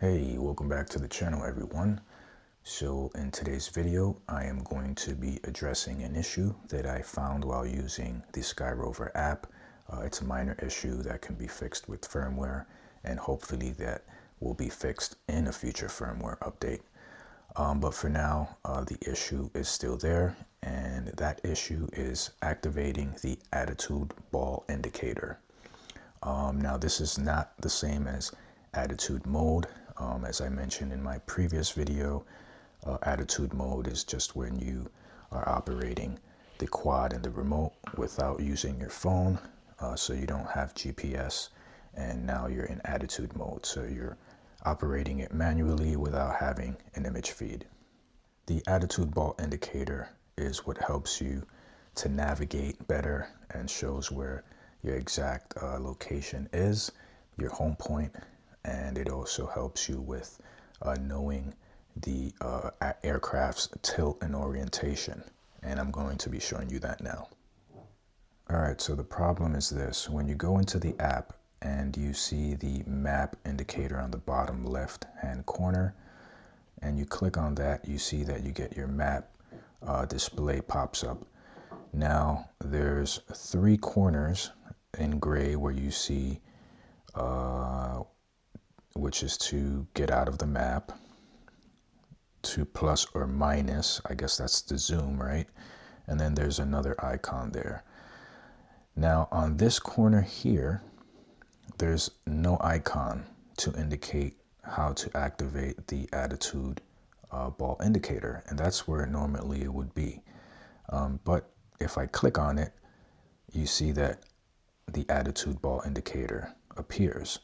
Hey, welcome back to the channel, everyone. So in today's video, I am going to be addressing an issue that I found while using the Skyrover app. It's a minor issue that can be fixed with firmware, and hopefully that will be fixed in a future firmware update. But for now, the issue is still there, and that issue is activating the attitude ball indicator. Now this is not the same as attitude mode. As I mentioned in my previous video, attitude mode is just when you are operating the quad and the remote without using your phone, so you don't have GPS, and now you're in attitude mode, so you're operating it manually without having an image feed. The attitude ball indicator is what helps you to navigate better and shows where your exact location is, your home point, and it also helps you with knowing the aircraft's tilt and orientation. And I'm going to be showing you that now. All right, so the problem is this. When you go into the app and you see the map indicator on the bottom left hand corner, and you click on that, you see that you get your map display pops up. Now there's 3 corners in gray where you see which is to get out of the map, to plus or minus, I guess that's the zoom, right? And then there's another icon there. Now on this corner here, there's no icon to indicate how to activate the attitude ball indicator, and that's where normally it would be. But if I click on it, you see that the attitude ball indicator appears.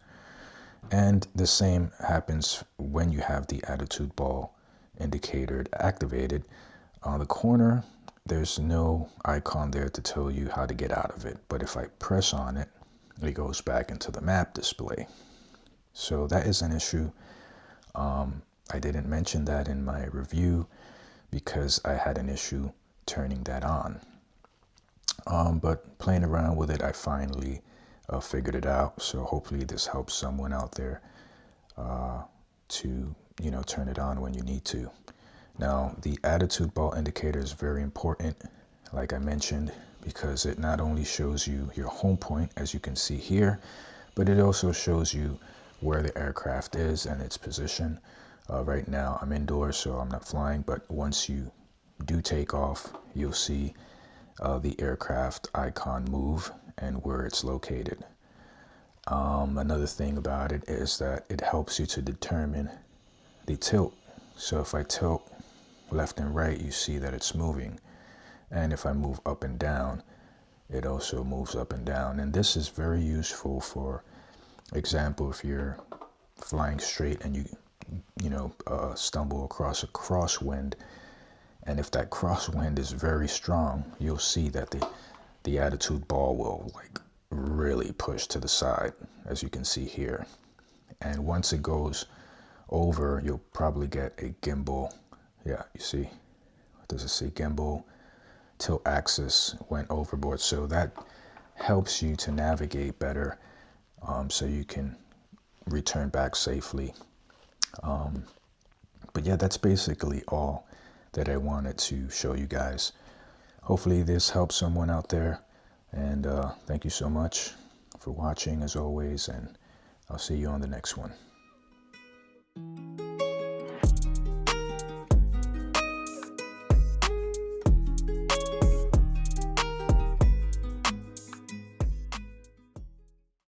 And the same happens when you have the attitude ball indicator activated. On the corner, there's no icon there to tell you how to get out of it. But if I press on it, it goes back into the map display. So that is an issue. I didn't mention that in my review because I had an issue turning that on. But playing around with it, I finally figured it out. So hopefully this helps someone out there to, turn it on when you need to. Now, the attitude ball indicator is very important, like I mentioned, because it not only shows you your home point, as you can see here, but it also shows you where the aircraft is and its position. Right now, I'm indoors, so I'm not flying, but once you do take off, you'll see the aircraft icon move and where it's located. Another thing about it is that it helps you to determine the tilt. So if I tilt left and right, you see that it's moving. And if I move up and down, it also moves up and down. And this is very useful for example, if you're flying straight and you stumble across a crosswind, and if that crosswind is very strong, you'll see that the attitude ball will really push to the side, as you can see here. And once it goes over, you'll probably get a gimbal. Yeah, you see, does it say gimbal? Tilt axis went overboard. So that helps you to navigate better, so you can return back safely. But yeah, that's basically all that I wanted to show you guys. Hopefully this helps someone out there, and thank you so much for watching as always, and I'll see you on the next one.